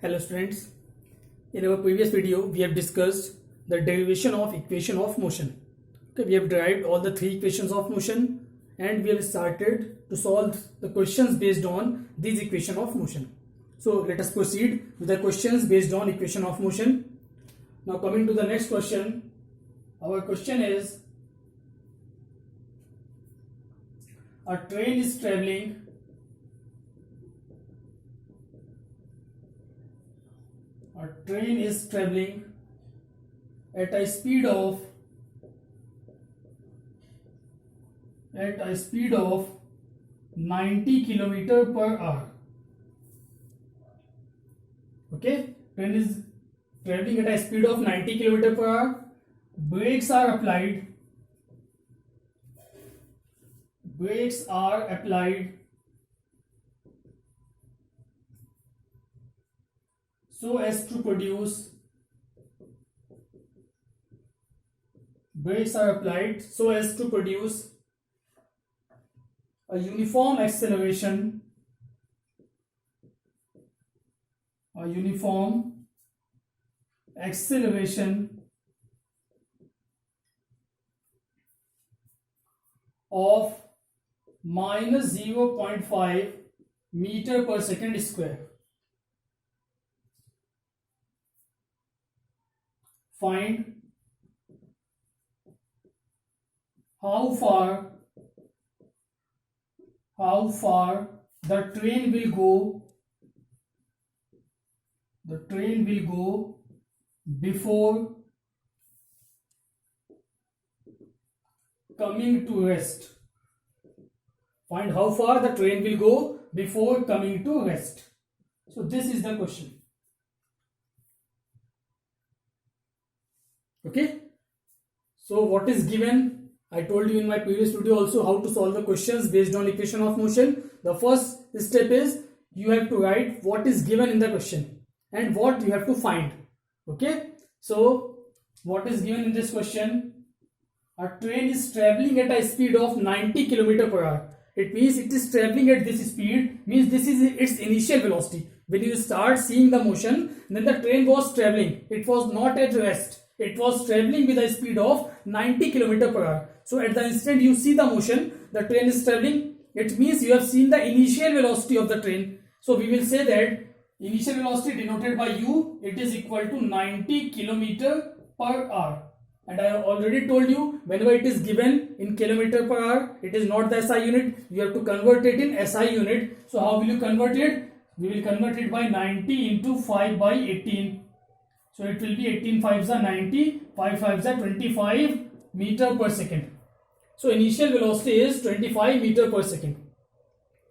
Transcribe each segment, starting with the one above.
Hello students, in our previous video we have discussed the derivation of equation of motion. Okay, we have derived all the three equations of motion and we have started to solve the questions based on these equation of motion. So let us proceed with the questions based on equation of motion. Now coming to the next question, our question is a train is traveling at a speed of 90 kilometer per hour. Okay, train is traveling at a speed of 90 kilometer per hour. Brakes are applied so as to produce a uniform acceleration of minus 0.5 meter per second square. Find how far the train will go before coming to rest. Find how far the train will go before coming to rest. So this is the question. Okay. So what is given? I told you in my previous video also how to solve the questions based on equation of motion. The first step is you have to write what is given in the question and what you have to find. Okay. So what is given in this question? A train is traveling at a speed of 90 km per hour. It means it is traveling at this speed, means this is its initial velocity. When you start seeing the motion, then the train was traveling. It was not at rest. It was traveling with a speed of 90 km per hour. So at the instant you see the motion, the train is traveling. It means you have seen the initial velocity of the train. So we will say that initial velocity denoted by u, it is equal to 90 km per hour. And I have already told you, whenever it is given in kilometer per hour, it is not the SI unit. You have to convert it in SI unit. So how will you convert it? We will convert it by 90 into 5 by 18. So it will be 18 5s are 90, 5 5s are 25 meter per second. So initial velocity is 25 meter per second.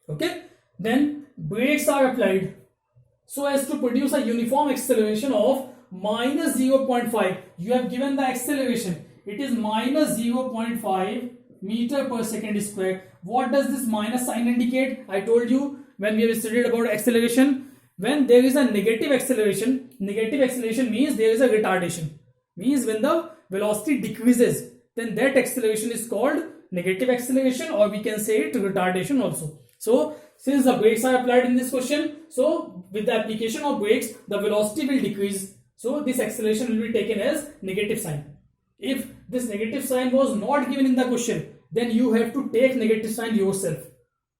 Okay. Then brakes are applied so as to produce a uniform acceleration of minus 0.5. You have given the acceleration. It is minus 0.5 meter per second square. What does this minus sign indicate? I told you when we have studied about acceleration. When there is a negative acceleration means there is a retardation. Means when the velocity decreases, then that acceleration is called negative acceleration, or we can say it retardation also. So since the brakes are applied in this question, so with the application of brakes, the velocity will decrease. So this acceleration will be taken as negative sign. If this negative sign was not given in the question, then you have to take negative sign yourself.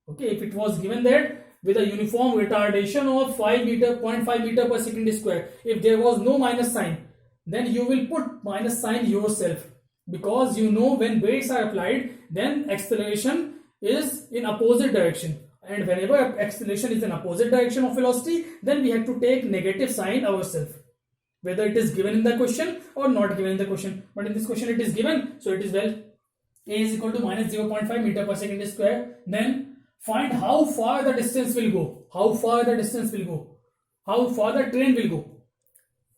Okay, if it was given that with a uniform retardation of 0.5 meter per second square, if there was no minus sign, then you will put minus sign yourself, because you know when brakes are applied, then acceleration is in opposite direction, and whenever acceleration is in opposite direction of velocity, then we have to take negative sign ourselves, whether it is given in the question or not given in the question. But in this question it is given, so it is well. A is equal to minus 0.5 meter per second square. Then find how far the distance will go. How far the train will go.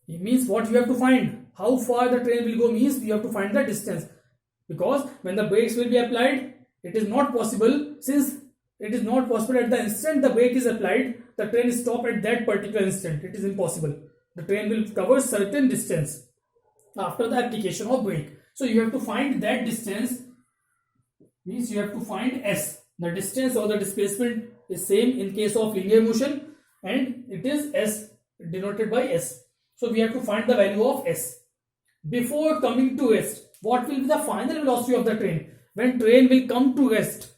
It means what you have to find. How far the train will go means you have to find the distance. Because when the brakes will be applied, it is not possible. Since it is not possible at the instant the brake is applied, the train stop at that particular instant. It is impossible. The train will cover certain distance after the application of brake. So you have to find that distance. Means you have to find S. The distance or the displacement is same in case of linear motion, and it is S. denoted by S. So we have to find the value of S. Before coming to rest, what will be the final velocity of the train? When train will come to rest,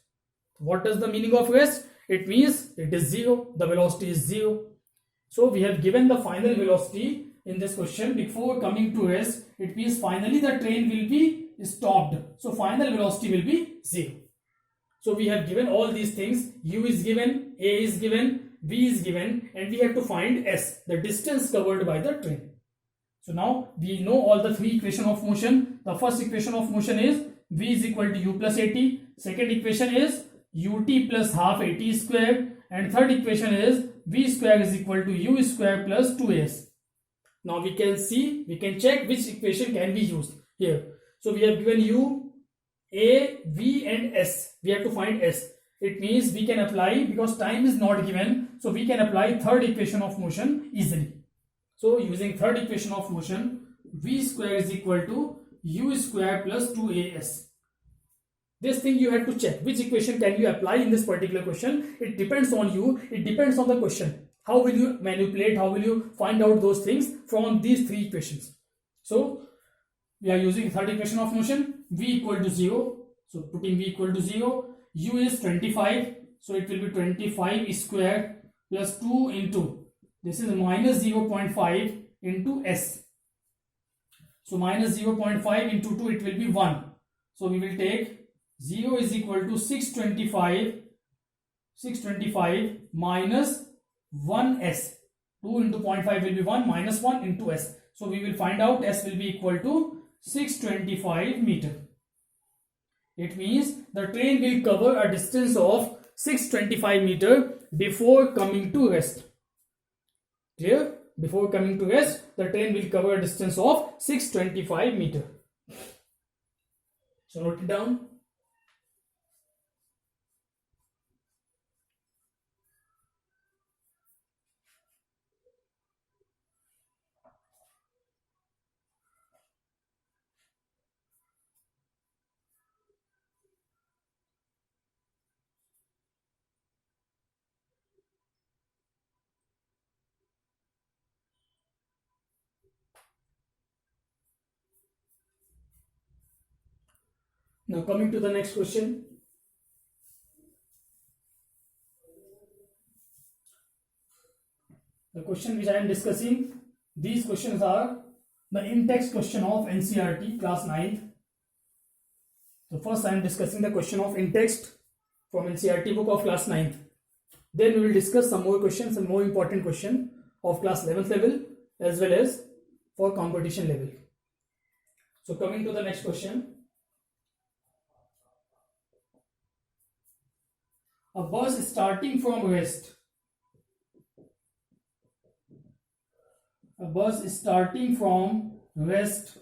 what does the meaning of rest? It means it is zero. The velocity is zero. So we have given the final velocity in this question before coming to rest. It means finally the train will be stopped. So final velocity will be zero. So we have given all these things. U is given, A is given, V is given, and we have to find S, the distance covered by the train. So now we know all the three equations of motion. The first equation of motion is V is equal to U plus AT. Second equation is UT plus half AT square. And third equation is V square is equal to U square plus 2AS. Now we can check which equation can be used here. So we have given U, A, V and S. We have to find S. It means we can apply, because time is not given, so we can apply third equation of motion easily. So using third equation of motion, V square is equal to U square plus 2AS. This thing you have to check. Which equation can you apply in this particular question? It depends on you. It depends on the question. How will you manipulate? How will you find out those things from these three equations? So we are using third equation of motion. V equal to 0. So putting V equal to 0. U is 25. So it will be 25 square plus 2 into, this is minus 0.5 into S. So minus 0.5 into 2, it will be 1. So we will take 0 is equal to 625 minus 1S. 2 into 0.5 will be 1 minus 1 into S. So we will find out S will be equal to 625 meter. It means the train will cover a distance of 625 meter before coming to rest. Clear? Before coming to rest, the train will cover a distance of 625 meter. So note it down. Now coming to the next question. The question which I am discussing, these questions are the in-text question of NCERT class 9th. So first I am discussing the question of in-text from NCERT book of class 9th. Then we will discuss some more questions and more important question of class 11th level as well as for competition level. So coming to the next question. A bus starting from rest. A bus starting from rest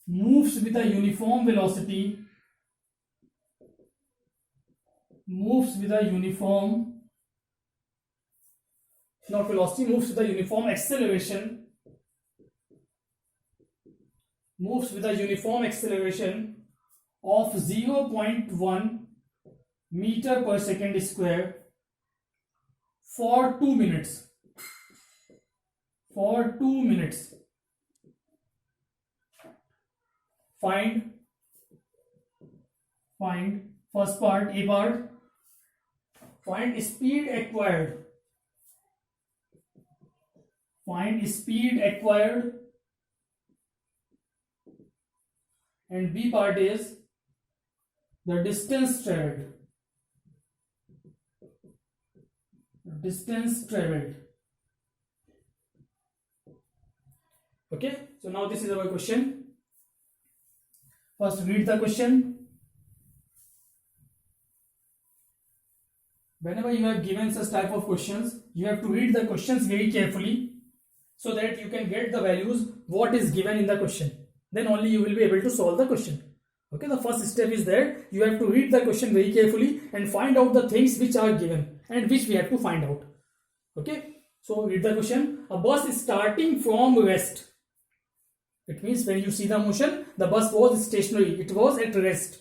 moves with a uniform velocity. Moves with a uniform, not velocity, moves with a uniform acceleration. Moves with a uniform acceleration of 0.1 meter per second square for 2 minutes. For 2 minutes. Find first part, A part. Find speed acquired. Find speed acquired. And B part is the distance traveled. Distance traveled. Okay, so now this is our question. First read the question. Whenever you have given such type of questions, you have to read the questions very carefully so that you can get the values what is given in the question. Then only you will be able to solve the question. Okay, the first step is that you have to read the question very carefully and find out the things which are given and which we have to find out. Okay, so read the question. A bus is starting from rest. It means when you see the motion, the bus was stationary. It was at rest.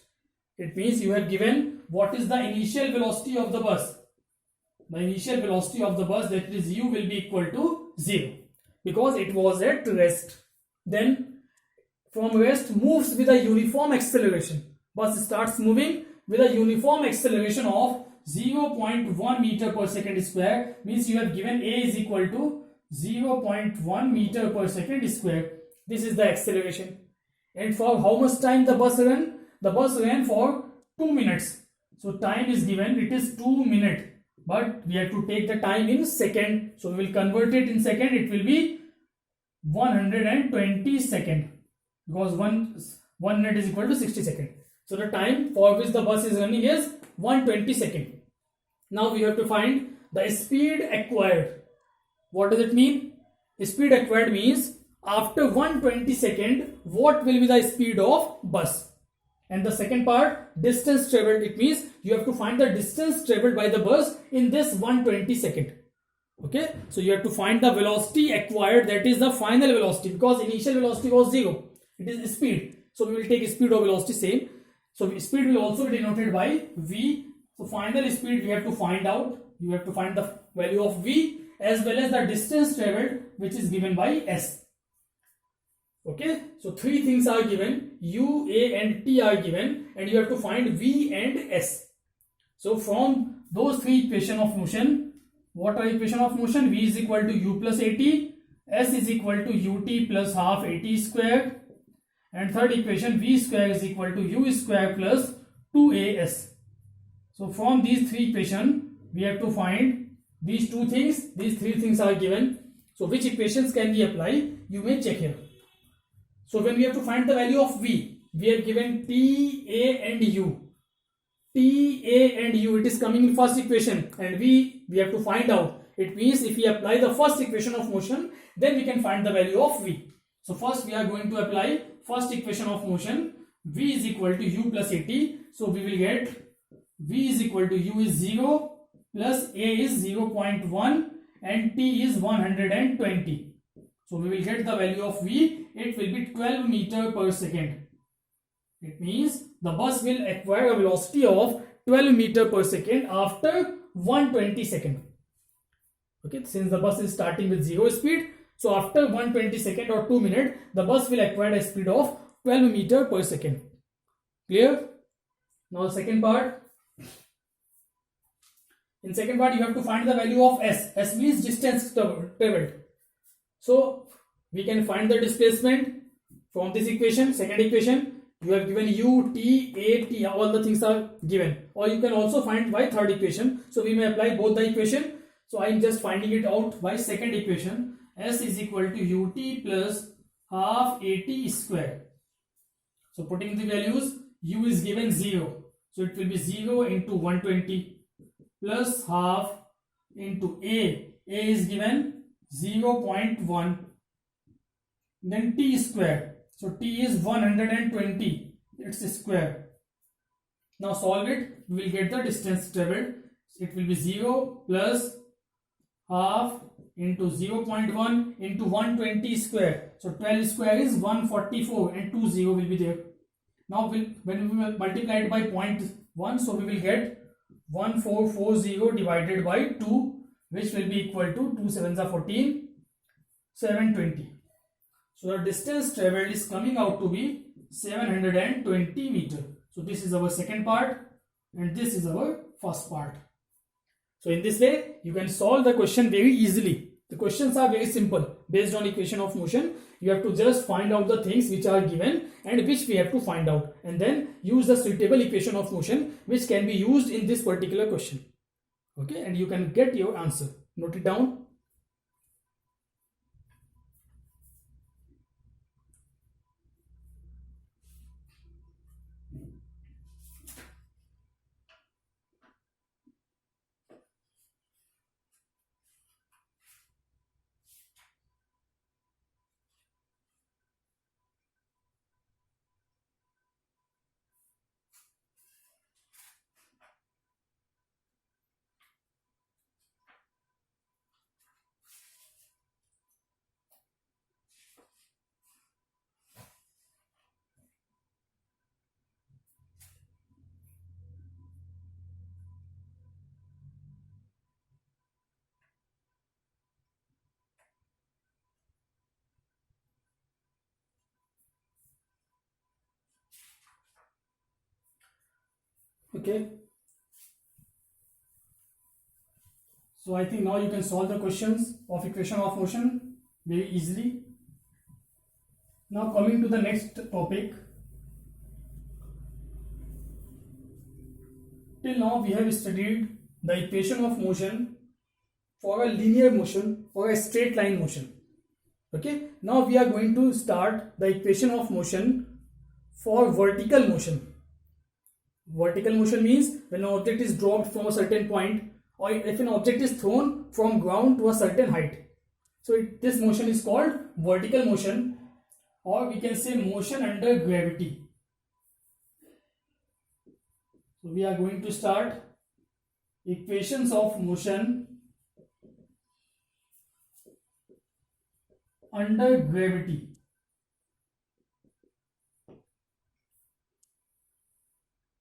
It means you have given what is the initial velocity of the bus. the initial velocity of the bus, that is u, will be equal to 0 because it was at rest. Then from rest moves with a uniform acceleration. Bus starts moving with a uniform acceleration of 0.1 meter per second square, means you have given a is equal to 0.1 meter per second square. This is the acceleration. And for how much time the bus ran? The bus ran for 2 minutes. So time is given, it is 2 minutes. But we have to take the time in second. So we will convert it in second. It will be 120 second. Because 1 minute is equal to 60 seconds. So the time for which the bus is running is 120 seconds. Now we have to find the speed acquired. What does it mean? Speed acquired means after 120 seconds, what will be the speed of bus? And the second part, distance traveled. It means you have to find the distance traveled by the bus in this 120 seconds. Okay, so you have to find the velocity acquired, that is the final velocity, because initial velocity was 0. It is speed. So we will take speed or velocity same. So speed will also be denoted by v. So final speed we have to find out. You have to find the value of v as well as the distance traveled, which is given by s. Okay, so three things are given, u, a and t are given, and you have to find v and s. So from those three equation of motion, what are equation of motion? V is equal to u plus at, s is equal to ut plus half at square, and third equation, v square is equal to u square plus 2as. So from these three equations, we have to find these two things. These three things are given. So which equations can we apply? You may check here. So when we have to find the value of v, we have given t, a and u. T, a and u, it is coming in first equation, and we have to find out. It means if we apply the first equation of motion, then we can find the value of v. So first we are going to apply first equation of motion. V is equal to u plus at. So we will get v is equal to u is 0 plus a is 0.1 and t is 120. So we will get the value of v. It will be 12 meter per second. It means the bus will acquire a velocity of 12 meter per second after 120 seconds. Okay, since the bus is starting with 0 speed, so after 120 seconds or 2 minutes, the bus will acquire a speed of 12 meter per second. Clear? Now the second part. In second part, you have to find the value of s. S means distance traveled. So we can find the displacement from this equation, second equation. You have given u, t, a, t, all the things are given. Or you can also find by third equation. So we may apply both the equation. So I am just finding it out by second equation. S is equal to ut plus half at square. So putting the values, u is given 0. So it will be 0 into 120 plus half into a. A is given 0.1. Then t square. So t is 120. It's square. Now solve it. We will get the distance traveled. It will be 0 plus half into 0.1 into 120 square. So 12 square is 144 and 2 0 will be there. Now when we will multiply it by 0.1, so we will get 1440 divided by 2, which will be equal to 2 7s are 14, 720. So the distance traveled is coming out to be 720 meter. So this is our second part and this is our first part. So in this way, you can solve the question very easily. The questions are very simple. Based on equation of motion, you have to just find out the things which are given and which we have to find out. And then use the suitable equation of motion which can be used in this particular question. Okay, and you can get your answer. Note it down. Okay. So I think now you can solve the questions of equation of motion very easily. Now coming to the next topic. Till now we have studied the equation of motion for a linear motion or a straight line motion. Okay. Now we are going to start the equation of motion for vertical motion. Vertical motion means when an object is dropped from a certain point, or if an object is thrown from ground to a certain height. So this motion is called vertical motion, or we can say motion under gravity. So we are going to start equations of motion under gravity.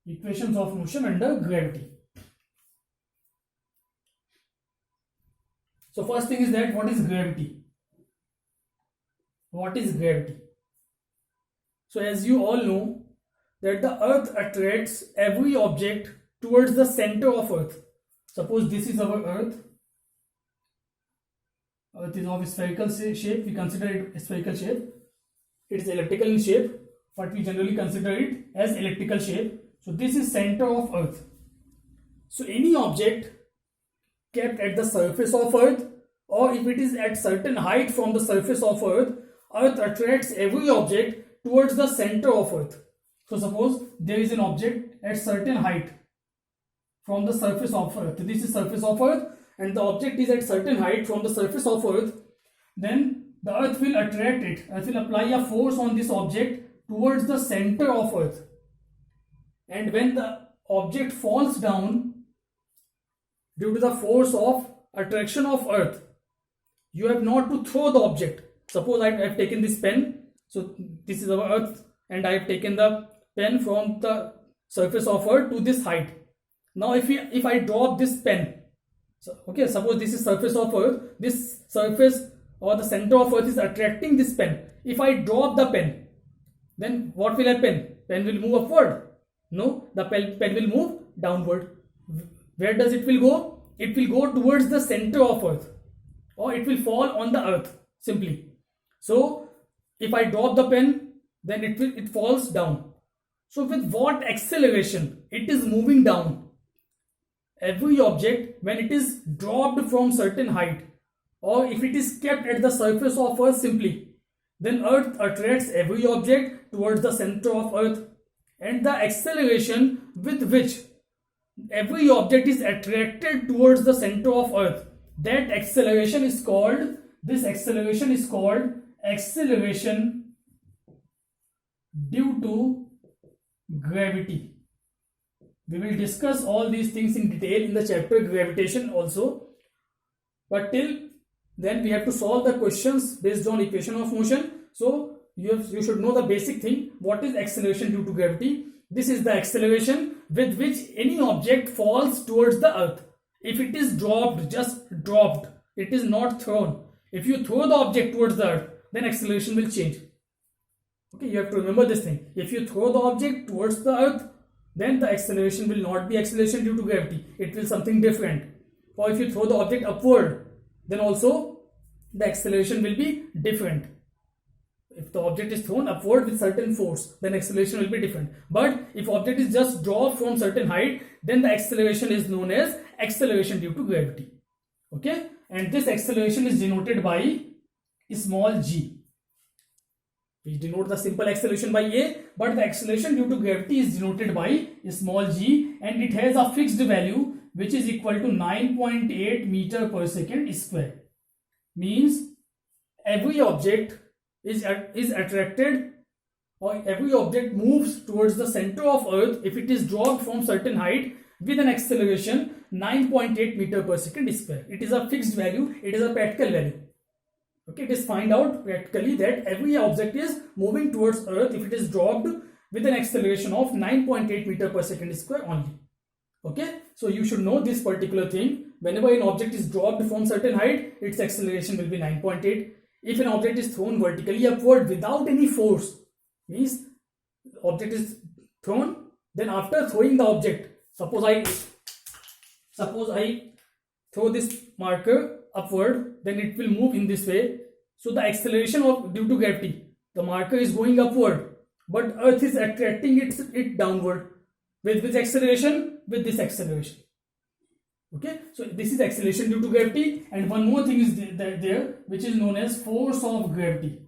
Equations of motion under gravity. So first thing is that what is gravity? What is gravity? So as you all know that the earth attracts every object towards the center of earth. Suppose this is our earth. Earth is of spherical shape. We consider it a spherical shape. It is elliptical in shape, but we generally consider it as elliptical shape. So this is center of earth. So any object kept at the surface of earth, or if it is at certain height from the surface of earth attracts every object towards the center of earth. So suppose there is an object at certain height from the surface of earth. This is surface of earth and the object is at certain height from the surface of earth. Then the earth will attract it. Earth will apply a force on this object towards the center of earth. And when the object falls down due to the force of attraction of earth, you have not to throw the object. Suppose I have taken this pen. So this is our earth and I have taken the pen from the surface of earth to this height. Now if I drop this pen, so, okay, suppose this is surface of earth, this surface or the center of earth is attracting this pen. If I drop the pen, then what will happen? Pen will move upward. No, the pen will move downward. Where does it will go? It will go towards the center of earth, or it will fall on the earth simply. So if I drop the pen, then it falls down. So with what acceleration it is moving down? Every object, when it is dropped from certain height, or if it is kept at the surface of earth simply, then earth attracts every object towards the center of earth, and the acceleration with which every object is attracted towards the center of earth, that acceleration is called, acceleration due to gravity. We will discuss all these things in detail in the chapter gravitation also, but till then we have to solve the questions based on equation of motion. So you should know the basic thing. What is acceleration due to gravity? This is the acceleration with which any object falls towards the earth. If it is dropped, just dropped, it is not thrown. If you throw the object towards the earth, then acceleration will change. Okay, you have to remember this thing. If you throw the object towards the earth, then the acceleration will not be acceleration due to gravity. It will something different. Or if you throw the object upward, then also the acceleration will be different. If the object is thrown upward with certain force, then acceleration will be different. But if object is just dropped from certain height, then the acceleration is known as acceleration due to gravity. Okay, and this acceleration is denoted by small g. We denote the simple acceleration by a, but the acceleration due to gravity is denoted by small g, and it has a fixed value which is equal to 9.8 meter per second square. Means every object is attracted, or every object moves towards the center of earth if it is dropped from certain height with an acceleration 9.8 meter per second square. It is a fixed value, it is a practical value. Okay, it is find out practically that every object is moving towards earth if it is dropped with an acceleration of 9.8 meter per second square only. Okay, so you should know this particular thing. Whenever an object is dropped from certain height, its acceleration will be 9.8. If an object is thrown vertically upward without any force, means object is thrown, then after throwing the object, suppose I throw this marker upward, then it will move in this way. So the acceleration of due to gravity, the marker is going upward, but Earth is attracting it downward. With which acceleration? With this acceleration. Okay, so this is acceleration due to gravity, and one more thing is there which is known as force of gravity.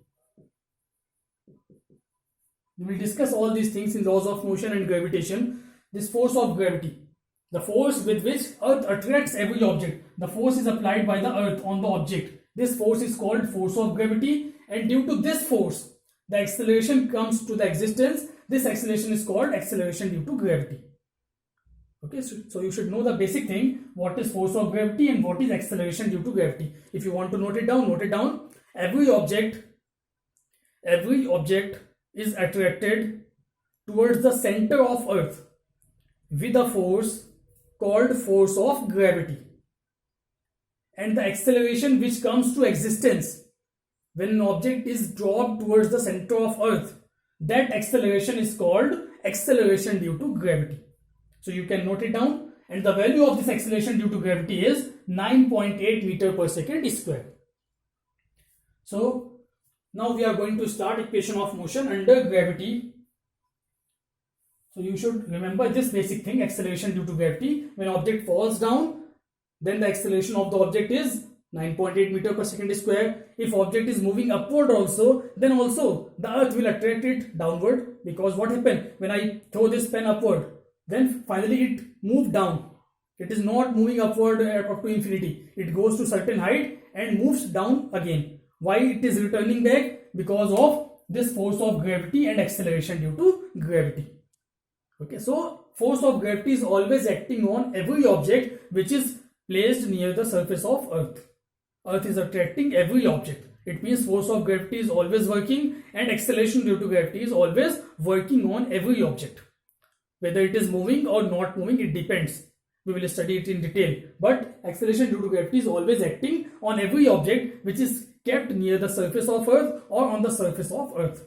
We will discuss all these things in laws of motion and gravitation. This force of gravity, the force with which Earth attracts every object, the force is applied by the Earth on the object. This force is called force of gravity, and due to this force, the acceleration comes to the existence. This acceleration is called acceleration due to gravity. Okay, so you should know the basic thing, what is force of gravity and what is acceleration due to gravity. If you want to note it down, note it down. Every object is attracted towards the center of Earth with a force called force of gravity. And the acceleration which comes to existence when an object is dropped towards the center of Earth, that acceleration is called acceleration due to gravity. So you can note it down, and the value of this acceleration due to gravity is 9.8 meter per second square. So now we are going to start equation of motion under gravity. So you should remember this basic thing, acceleration due to gravity. When object falls down, then the acceleration of the object is 9.8 meter per second square. If object is moving upward also, then also the Earth will attract it downward, because what happened when I throw this pen upward, then finally it moved down. It is not moving upward up to infinity. It goes to certain height and moves down again. Why it is returning back? Because of this force of gravity and acceleration due to gravity. Okay, so force of gravity is always acting on every object which is placed near the surface of Earth. Earth is attracting every object. It means force of gravity is always working, and acceleration due to gravity is always working on every object. Whether it is moving or not moving, it depends. We will study it in detail. But acceleration due to gravity is always acting on every object which is kept near the surface of Earth or on the surface of Earth,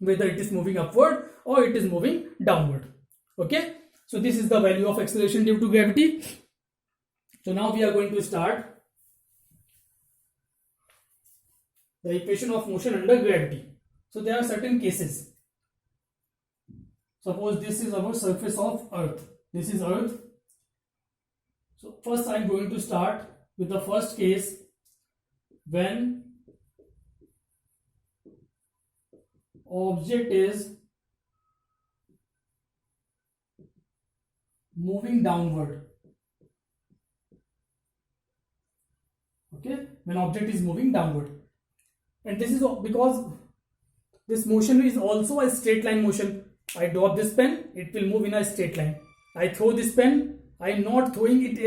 whether it is moving upward or it is moving downward. Okay, so this is the value of acceleration due to gravity. So now we are going to start the equation of motion under gravity. So there are certain cases. Suppose this is our surface of Earth. This is Earth. So first I am going to start with the first case, when object is moving downward. Okay, when object is moving downward. And this is because this motion is also a straight line motion. I drop this pen, it will move in a straight line. I throw this pen, I am not throwing it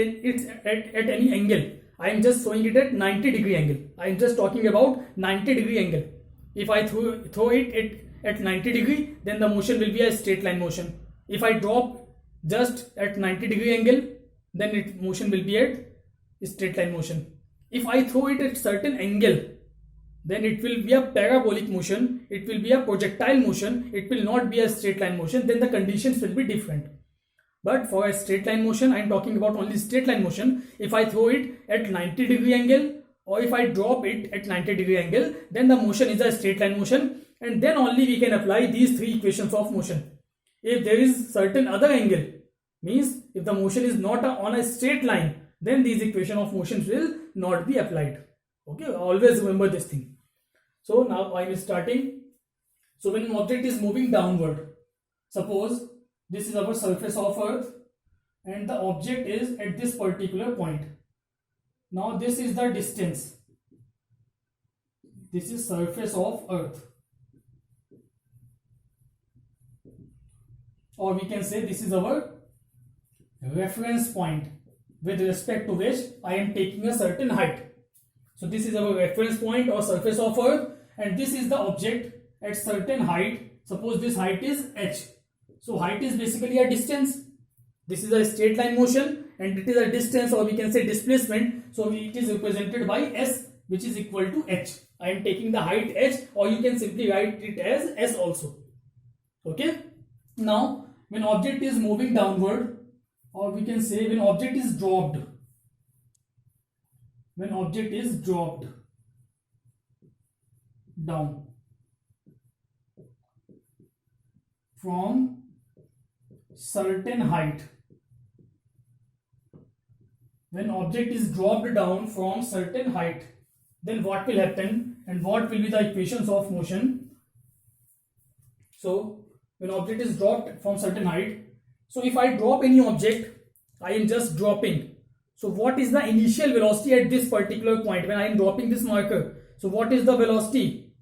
at any angle. I am just throwing it at 90-degree angle. I am just talking about 90-degree angle. If I throw it at 90-degree, then the motion will be a straight line motion. If I drop just at 90-degree angle, then motion will be at straight line motion. If I throw it at certain angle, then it will be a parabolic motion, it will be a projectile motion, it will not be a straight line motion, then the conditions will be different. But for a straight line motion, I am talking about only straight line motion. If I throw it at 90-degree angle, or if I drop it at 90-degree angle, then the motion is a straight line motion, and then only we can apply these three equations of motion. If there is certain other angle, means if the motion is not on a straight line, then these equation of motions will not be applied. Okay, always remember this thing. So now I am starting. So when an object is moving downward, suppose this is our surface of Earth and the object is at this particular point. Now this is the distance. This is surface of Earth. Or we can say this is our reference point with respect to which I am taking a certain height. So this is our reference point or surface of Earth, and this is the object at certain height. Suppose this height is h. So height is basically a distance. This is a straight line motion and it is a distance, or we can say displacement. So it is represented by s, which is equal to h. I am taking the height h, or you can simply write it as s also. Okay. Now when object is moving downward, or we can say when object is dropped, down from certain height, when object is dropped down from certain height, then what will happen and what will be the equations of motion? So when object is dropped from certain height, so if I drop any object, I am just dropping. So what is the initial velocity at this particular point when I am dropping this marker? So what is the velocity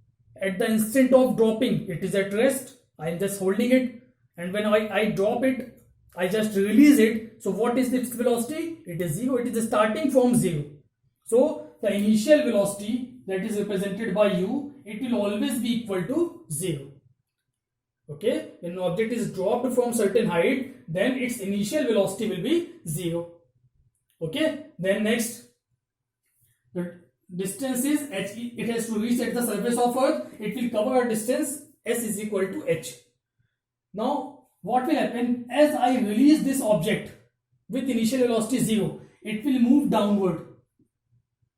at the instant of dropping? It is at rest. I am just holding it, and when I drop it, I just release it. So what is its velocity? It is 0. It is starting from 0. So the initial velocity that is represented by u, it will always be equal to 0. Okay, when an object is dropped from certain height, then its initial velocity will be 0. Okay, then next, the distance is h. It has to reach at the surface of earth. It will cover a distance s is equal to h. Now what will happen as I release this object with initial velocity 0? It will move downward.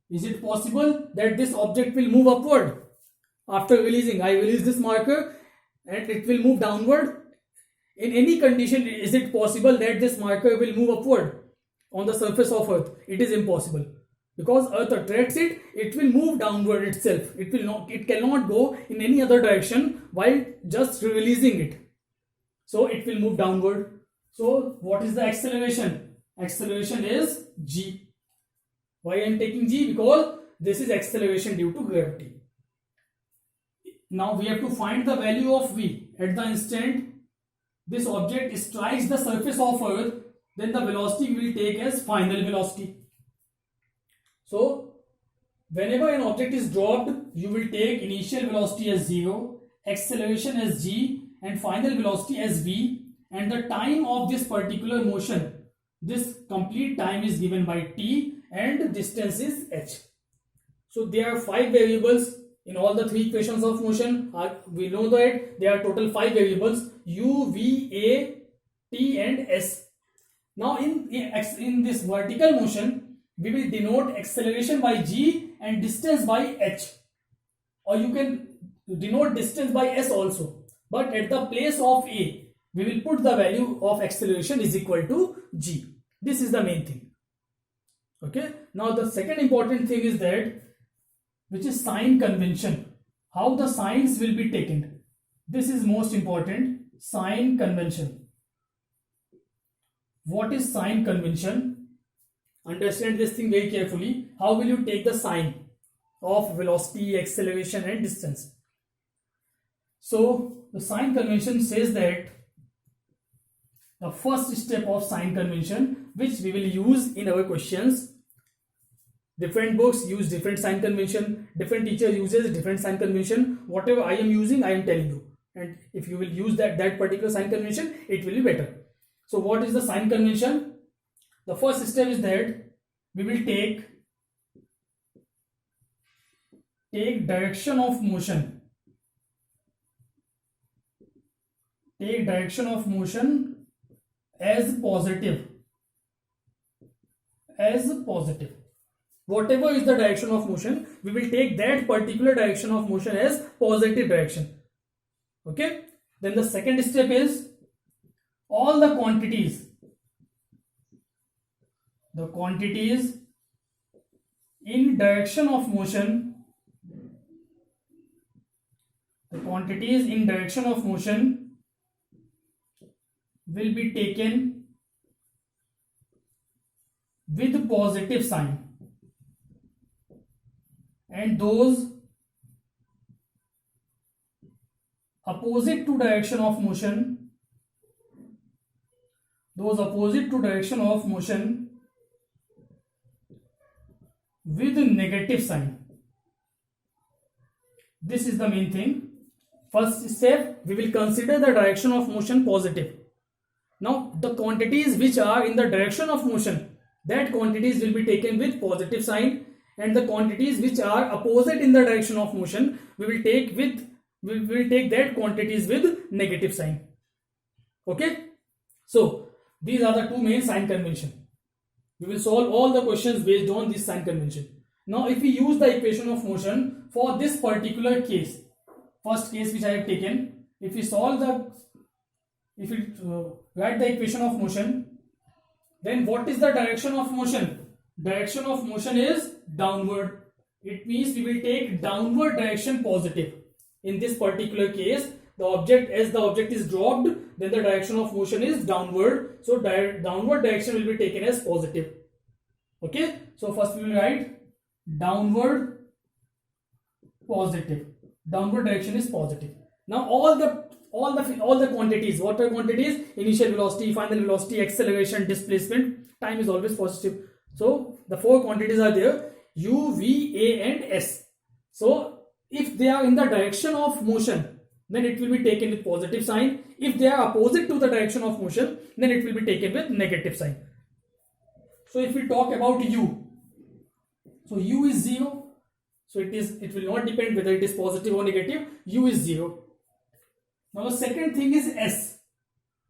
Is it possible that this object will move upward after releasing? I release this marker and it will move downward. In any condition, is it possible that this marker will move upward on the surface of earth? It is impossible, because earth attracts it. It will move downward itself. It cannot go in any other direction while just releasing it. So it will move downward. So what is the acceleration? Acceleration is g. Why I am taking g? Because this is acceleration due to gravity. Now we have to find the value of v at the instant this object strikes the surface of earth. Then the velocity we will take as final velocity. So whenever an object is dropped, you will take initial velocity as 0, acceleration as g, and final velocity as v, and the time of this particular motion, this complete time is given by t, and distance is h. So there are 5 variables in all the 3 equations of motion. We know that there are total 5 variables: u, v, a, t and s. Now in this vertical motion, we will denote acceleration by g and distance by h, or you can denote distance by s also, but at the place of a, we will put the value of acceleration is equal to g. This is the main thing. Okay, now the second important thing is that, which is sign convention. How the signs will be taken. This is most important. Sign convention. What is sign convention? Understand this thing very carefully. How will you take the sign of velocity, acceleration and distance? So the sign convention says that the first step of sign convention, which we will use in our questions. Different books use different sign convention. Different teacher uses different sign convention. Whatever I am using, I am telling you. And if you will use that particular sign convention, it will be better. So what is the sign convention? The first step is that we will take direction of motion. Take direction of motion as positive. As positive. Whatever is the direction of motion, we will take that particular direction of motion as positive direction. Okay. Then the second step is all the quantities in direction of motion, will be taken with positive sign, and those opposite to direction of motion with negative sign. This is the main thing. First step, we will consider the direction of motion positive. Now the quantities which are in the direction of motion, that quantities will be taken with positive sign, and the quantities which are opposite in the direction of motion, we will take that quantities with negative sign. Okay, so These are the two main sign convention. We will solve all the questions based on this sign convention. Now if we use the equation of motion for this particular case, first case which I have taken, if we write the equation of motion, then what is the direction of motion? Direction of motion is downward. It means we will take downward direction positive. In this particular case, as the object is dropped, then the direction of motion is downward. So downward direction will be taken as positive. Okay. So first we will write downward positive. Downward direction is positive. Now all the quantities, what are quantities? Initial velocity, final velocity, acceleration, displacement, time is always positive. So the four quantities are there: u, v, a and s. So if they are in the direction of motion, then it will be taken with positive sign. If they are opposite to the direction of motion, then it will be taken with negative sign. So if we talk about u, so u is 0. So it will not depend whether it is positive or negative. U is 0. Now the second thing is s.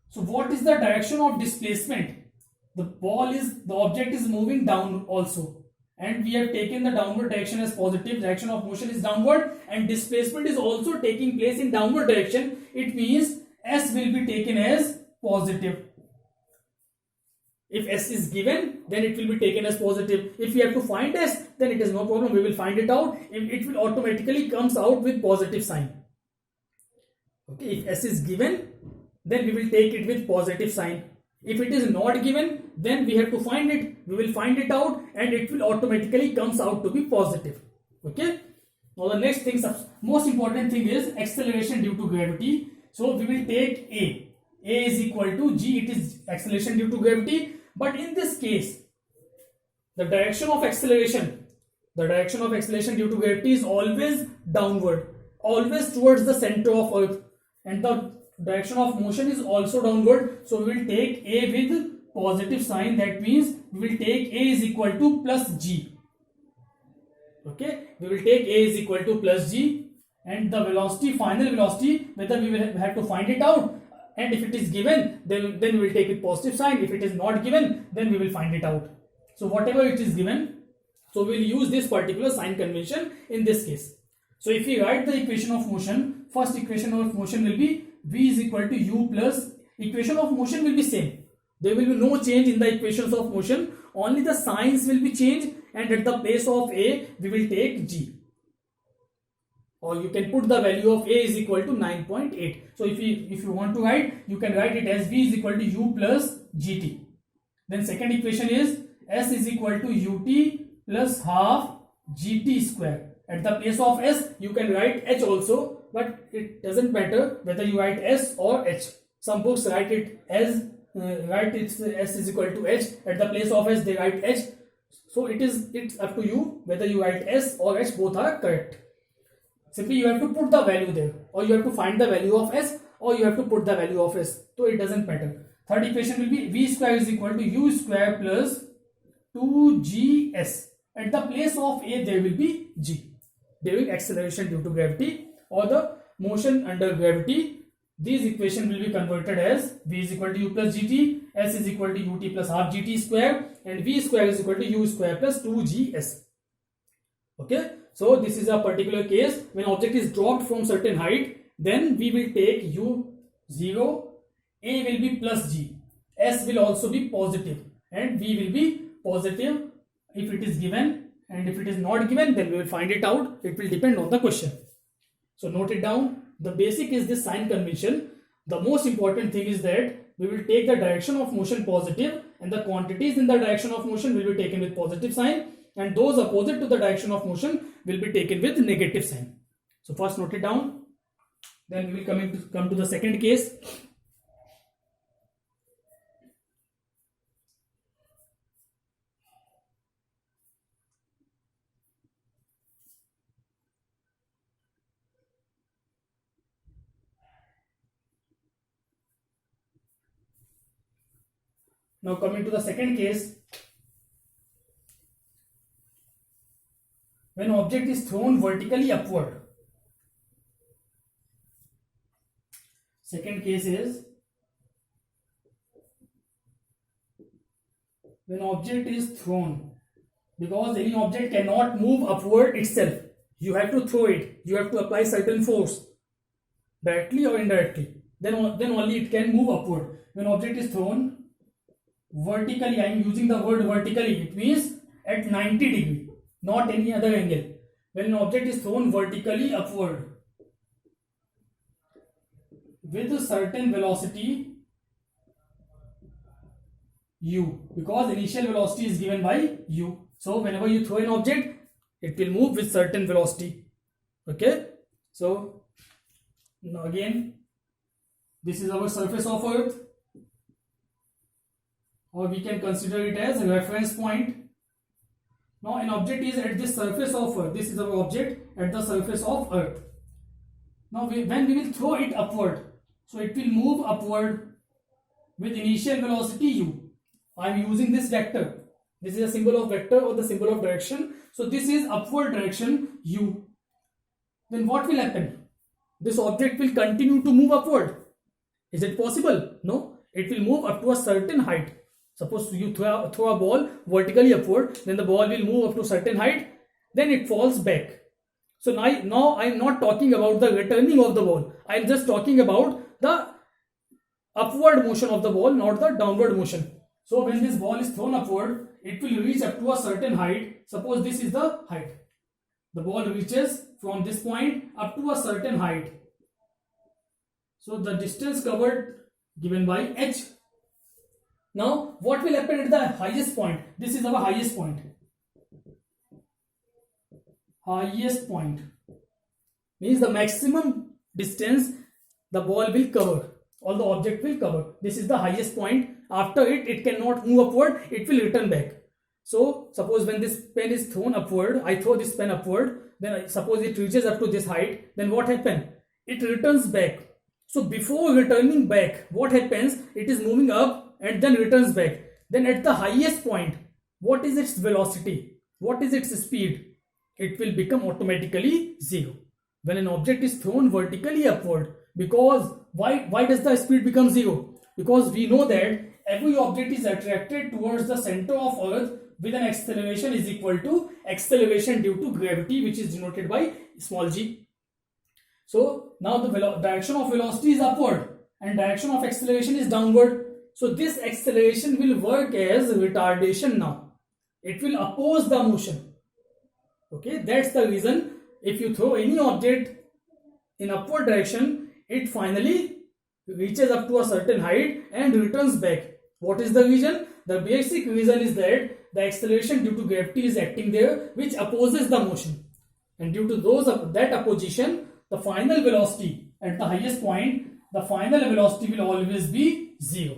So what is the direction of displacement? The object is moving down also, and we have taken the downward direction as positive. Direction of motion is downward, and displacement is also taking place in downward direction. It means s will be taken as positive. If s is given, then it will be taken as positive. If we have to find s, then it is no problem. We will find it out. It will automatically comes out with positive sign. Okay, if s is given, then we will take it with positive sign. If it is not given, then we have to find it. We will find it out, and it will automatically comes out to be positive. Okay. Now the next thing, most important thing is acceleration due to gravity. So we will take a. A is equal to g. It is acceleration due to gravity. But in this case, the direction of acceleration due to gravity is always downward, always towards the center of Earth, and the direction of motion is also downward. So we will take a with positive sign. That means we will take a is equal to plus g. Okay, we will take a is equal to plus g, and the velocity, final velocity, whether we will have to find it out, and if it is given, then we will take it positive sign. If it is not given, then we will find it out. So whatever it is given, so we will use this particular sign convention in this case. So if we write the equation of motion, first equation of motion will be v is equal to u plus, equation of motion will be same. There will be no change in the equations of motion, only the signs will be changed, and at the place of a we will take g, or you can put the value of a is equal to 9.8. So if you want to write, you can write it as v is equal to u plus gt. Then second equation is s is equal to ut plus half gt square. At the place of s you can write h also, but it doesn't matter whether you write s or h. Some books write it as s is equal to h. At the place of s they write h. So it's up to you whether you write s or h. Both are correct. Simply you have to put the value there, or you have to find the value of s, or you have to put the value of s. So it doesn't matter. Third equation will be v square is equal to u square plus 2gs. At the place of a there will be g. During acceleration due to gravity or the motion under gravity, these equation will be converted as v is equal to u plus gt, s is equal to ut plus half gt square, and v square is equal to u square plus 2gs. Okay, so this is a particular case when object is dropped from certain height. Then we will take u0, a will be plus g, s will also be positive, and v will be positive if it is given, and if it is not given, then we will find it out. It will depend on the question. So note it down. The basic is this sign convention. The most important thing is that we will take the direction of motion positive, and the quantities in the direction of motion will be taken with positive sign, and those opposite to the direction of motion will be taken with negative sign. So first note it down. Then we will come to the second case. Now coming to the second case, when object is thrown vertically upward. Second case is when object is thrown, because any object cannot move upward itself. You have to throw it. You have to apply certain force, directly or indirectly. Then only it can move upward. When object is thrown vertically, I am using the word vertically. It means at 90 degree, not any other angle. When an object is thrown vertically upward with a certain velocity u, because initial velocity is given by u. So whenever you throw an object, it will move with certain velocity. Okay, so now again, this is our surface of earth, or we can consider it as a reference point. Now an object is at this surface of earth. This is our object at the surface of earth. Now when we will throw it upward, so it will move upward with initial velocity u. I am using this vector. This is a symbol of vector or the symbol of direction. So this is upward direction u. Then what will happen? This object will continue to move upward. Is it possible? No. It will move up to a certain height. Suppose you throw a ball vertically upward, then the ball will move up to a certain height, then it falls back. So now I am not talking about the returning of the ball. I am just talking about the upward motion of the ball, not the downward motion. So when this ball is thrown upward, it will reach up to a certain height. Suppose this is the height. The ball reaches from this point up to a certain height. So the distance covered given by h. Now what will happen at the highest point? This is our highest point. Highest point means the maximum distance the ball will cover, or the object will cover. This is the highest point. After it cannot move upward, it will return back. So suppose when this pen is thrown upward, I throw this pen upward, then suppose it reaches up to this height, then what happens? It returns back. So before returning back, what happens? It is moving up and then returns back. Then at the highest point, what is its velocity? What is its speed? It will become automatically zero. When an object is thrown vertically upward, because why does the speed become zero? Because we know that every object is attracted towards the center of earth with an acceleration is equal to acceleration due to gravity, which is denoted by small g. So now the direction of velocity is upward and direction of acceleration is downward. So this acceleration will work as retardation now. It will oppose the motion. Okay, that's the reason if you throw any object in upward direction, it finally reaches up to a certain height and returns back. What is the reason? The basic reason is that the acceleration due to gravity is acting there, which opposes the motion. And due to that opposition, the final velocity at the highest point, the final velocity will always be zero.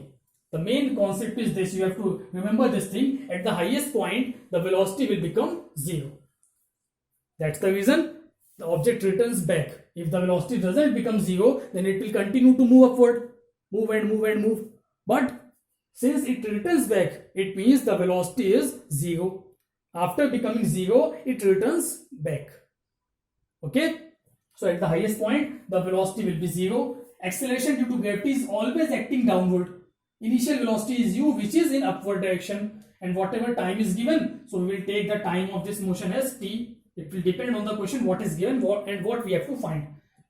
The main concept is this. You have to remember this thing. At the highest point, the velocity will become zero. That's the reason the object returns back. If the velocity doesn't become zero, then it will continue to move upward, move and move and move. But since it returns back, it means the velocity is zero. After becoming zero, it returns back. Okay? So at the highest point, the velocity will be zero. Acceleration due to gravity is always acting downward. Initial velocity is u, which is in upward direction. And whatever time is given, so we will take the time of this motion as t. It will depend on the question what is given and what we have to find.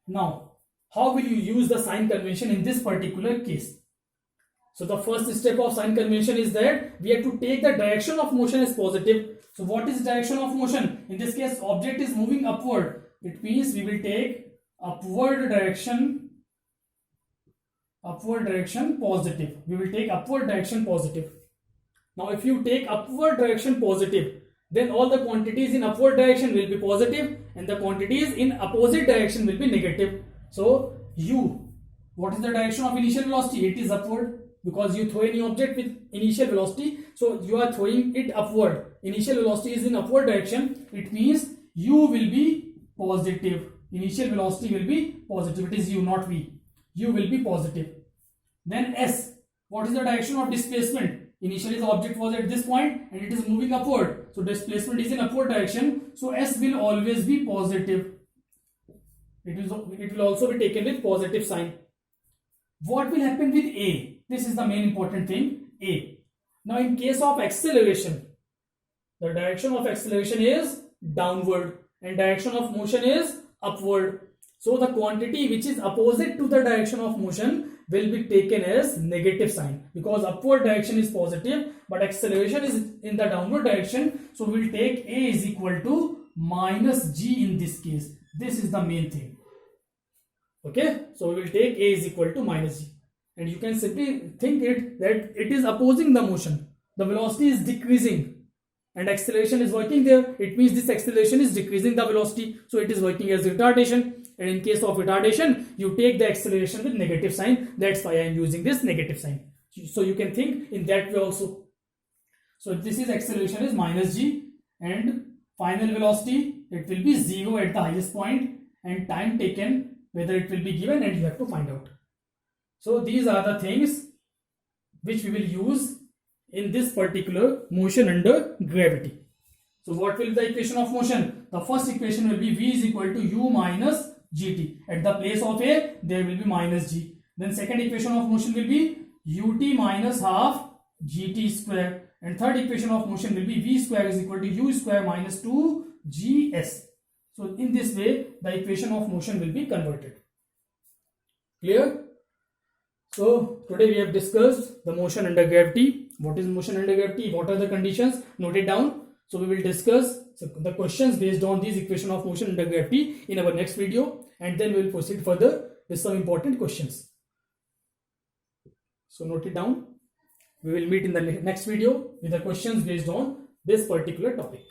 Now, how will you use the sign convention in this particular case? So the first step of sign convention is that we have to take the direction of motion as positive. So what is direction of motion? In this case, object is moving upward. It means we will take upward direction positive. We will take upward direction positive. Now if you take upward direction positive, then all the quantities in upward direction will be positive and the quantities in opposite direction will be negative. So u, what is the direction of initial velocity? It is upward, because you throw any object with initial velocity, so you are throwing it upward. Initial velocity is in upward direction. It means u will be positive. Initial velocity will be positive. It is u, not v. U will be positive. Then s, what is the direction of displacement? Initially the object was at this point and it is moving upward. So displacement is in upward direction. So s will always be positive. It will also be taken with positive sign. What will happen with a? This is the main important thing. A. Now in case of acceleration, the direction of acceleration is downward and direction of motion is upward. So the quantity which is opposite to the direction of motion will be taken as negative sign, because upward direction is positive but acceleration is in the downward direction. So we'll take A is equal to minus G in this case. This is the main thing. Okay, so we will take A is equal to minus G, and you can simply think it that it is opposing the motion. The velocity is decreasing and acceleration is working there. It means this acceleration is decreasing the velocity, so it is working as retardation. And in case of retardation, you take the acceleration with negative sign. That's why I am using this negative sign. So you can think in that way also. So this is acceleration is minus G, and final velocity, it will be 0 at the highest point, and time taken, whether it will be given, and you have to find out. So these are the things which we will use in this particular motion under gravity. So what will be the equation of motion? The first equation will be V is equal to U minus gt. At the place of A, there will be minus g. Then second equation of motion will be ut minus half gt square. And third equation of motion will be v square is equal to u square minus 2gs. So in this way, the equation of motion will be converted. Clear? So today we have discussed the motion under gravity. What is motion under gravity? What are the conditions? Note it down. So we will discuss the questions based on these equation of motion under gravity in our next video, and then we will proceed further with some important questions. So note it down. We will meet in the next video with the questions based on this particular topic.